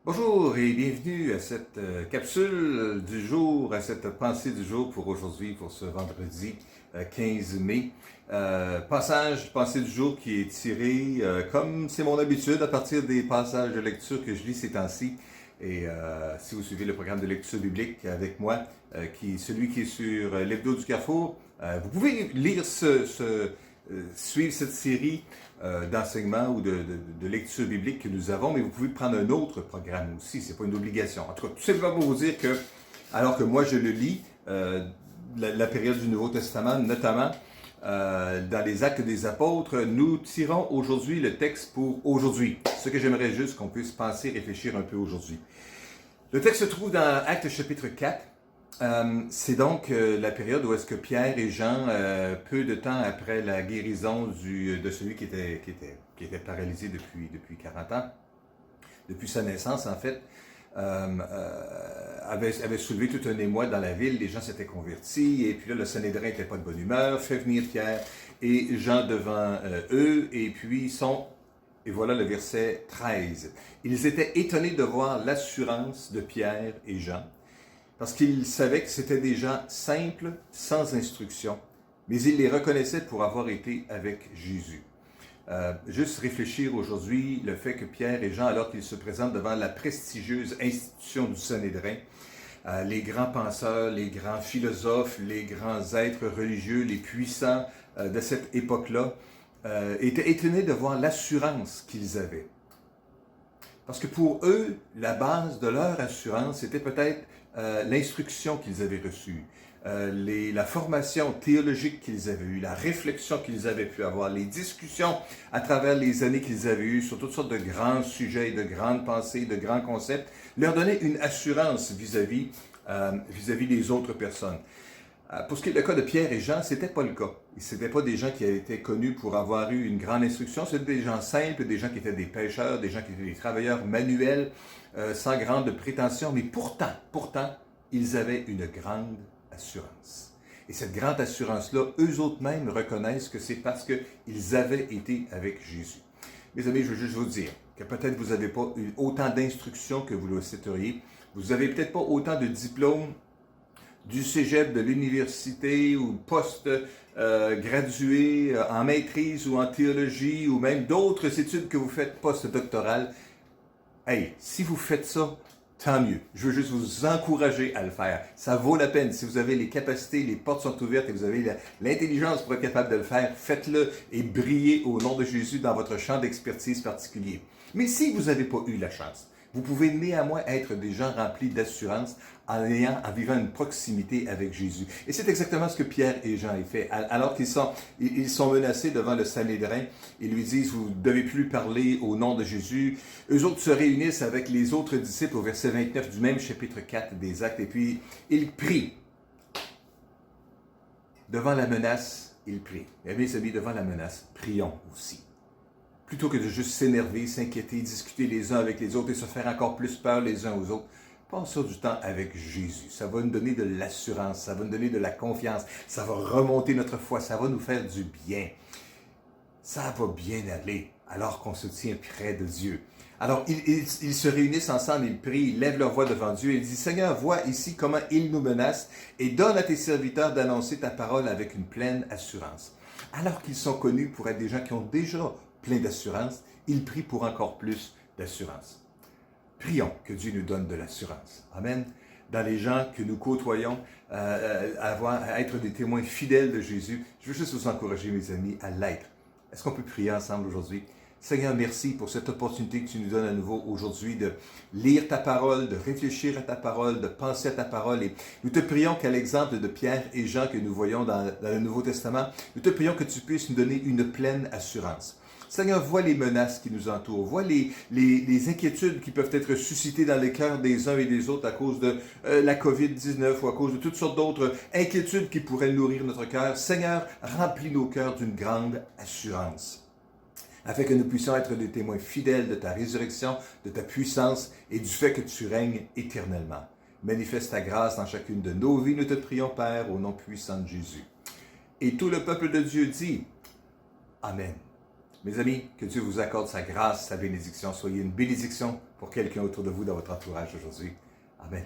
Bonjour et bienvenue à cette capsule du jour, à cette pensée du jour pour aujourd'hui, pour ce vendredi 15 mai. Pensée du jour qui est tiré, comme c'est mon habitude, à partir des passages de lecture que je lis ces temps-ci. Et si vous suivez le programme de lecture biblique avec moi, celui qui est sur l'Hebdo du Carrefour, vous pouvez lire suivre cette série d'enseignements ou de lecture biblique que nous avons, mais vous pouvez prendre un autre programme aussi, c'est pas une obligation. En tout cas, tout simplement pour vous dire que, alors que moi je le lis, la période du Nouveau Testament, notamment dans les Actes des Apôtres, nous tirons aujourd'hui le texte pour aujourd'hui. Ce que j'aimerais juste qu'on puisse penser, réfléchir un peu aujourd'hui. Le texte se trouve dans Actes chapitre 4. C'est donc la période où est-ce que Pierre et Jean, peu de temps après la guérison de celui qui était paralysé depuis 40 ans, depuis sa naissance en fait, avait soulevé tout un émoi dans la ville, les gens s'étaient convertis, et puis là le Sanhédrin n'était pas de bonne humeur, fait venir Pierre et Jean devant eux, et puis et voilà le verset 13. Ils étaient étonnés de voir l'assurance de Pierre et Jean, parce qu'ils savaient que c'était des gens simples, sans instruction, mais ils les reconnaissaient pour avoir été avec Jésus. Juste réfléchir aujourd'hui le fait que Pierre et Jean, alors qu'ils se présentent devant la prestigieuse institution du Sanhédrin, les grands penseurs, les grands philosophes, les grands êtres religieux, les puissants de cette époque-là, étaient étonnés de voir l'assurance qu'ils avaient. Parce que pour eux, la base de leur assurance, c'était peut-être l'instruction qu'ils avaient reçue, la formation théologique qu'ils avaient eue, la réflexion qu'ils avaient pu avoir, les discussions à travers les années qu'ils avaient eues sur toutes sortes de grands sujets, de grandes pensées, de grands concepts, leur donnaient une assurance vis-à-vis des autres personnes. Pour ce qui est le cas de Pierre et Jean, ce n'était pas le cas. Ce n'étaient pas des gens qui étaient connus pour avoir eu une grande instruction, c'était des gens simples, des gens qui étaient des pêcheurs, des gens qui étaient des travailleurs manuels, sans grande prétention, mais pourtant, ils avaient une grande assurance. Et cette grande assurance-là, eux autres mêmes reconnaissent que c'est parce qu'ils avaient été avec Jésus. Mes amis, je veux juste vous dire que peut-être vous n'avez pas eu autant d'instructions que vous le souhaiteriez, vous n'avez peut-être pas autant de diplômes du cégep, de l'université ou post-gradué en maîtrise ou en théologie ou même d'autres études que vous faites post-doctorales. Hey, si vous faites ça, tant mieux. Je veux juste vous encourager à le faire. Ça vaut la peine. Si vous avez les capacités, les portes sont ouvertes et vous avez l'intelligence pour être capable de le faire, faites-le et brillez au nom de Jésus dans votre champ d'expertise particulier. Mais si vous n'avez pas eu la chance, vous pouvez néanmoins être des gens remplis d'assurance en vivant une proximité avec Jésus. Et c'est exactement ce que Pierre et Jean ont fait. Alors qu'ils sont menacés devant le Sanhédrin, ils lui disent, vous ne devez plus parler au nom de Jésus. Eux autres se réunissent avec les autres disciples au verset 29 du même chapitre 4 des Actes, et puis ils prient. Devant la menace, ils prient. Et bien, amis, devant la menace, prions aussi. Plutôt que de juste s'énerver, s'inquiéter, discuter les uns avec les autres et se faire encore plus peur les uns aux autres, passons du temps avec Jésus. Ça va nous donner de l'assurance, ça va nous donner de la confiance, ça va remonter notre foi, ça va nous faire du bien. Ça va bien aller alors qu'on se tient près de Dieu. Alors, ils se réunissent ensemble, ils prient, ils lèvent leur voix devant Dieu et ils disent, Seigneur, vois ici comment ils nous menacent et donne à tes serviteurs d'annoncer ta parole avec une pleine assurance. Alors qu'ils sont connus pour être des gens qui ont déjà plein d'assurance, ils prient pour encore plus d'assurance. Prions que Dieu nous donne de l'assurance. Amen. Dans les gens que nous côtoyons, à être des témoins fidèles de Jésus, je veux juste vous encourager, mes amis, à l'être. Est-ce qu'on peut prier ensemble aujourd'hui? Seigneur, merci pour cette opportunité que tu nous donnes à nouveau aujourd'hui de lire ta parole, de réfléchir à ta parole, de penser à ta parole. Et nous te prions qu'à l'exemple de Pierre et Jean que nous voyons dans le Nouveau Testament, nous te prions que tu puisses nous donner une pleine assurance. Seigneur, vois les menaces qui nous entourent, vois les inquiétudes qui peuvent être suscitées dans les cœurs des uns et des autres à cause de la COVID-19 ou à cause de toutes sortes d'autres inquiétudes qui pourraient nourrir notre cœur. Seigneur, remplis nos cœurs d'une grande assurance, afin que nous puissions être des témoins fidèles de ta résurrection, de ta puissance et du fait que tu règnes éternellement. Manifeste ta grâce dans chacune de nos vies, nous te prions, Père, au nom puissant de Jésus. Et tout le peuple de Dieu dit Amen. Mes amis, que Dieu vous accorde sa grâce, sa bénédiction. Soyez une bénédiction pour quelqu'un autour de vous dans votre entourage aujourd'hui. Amen.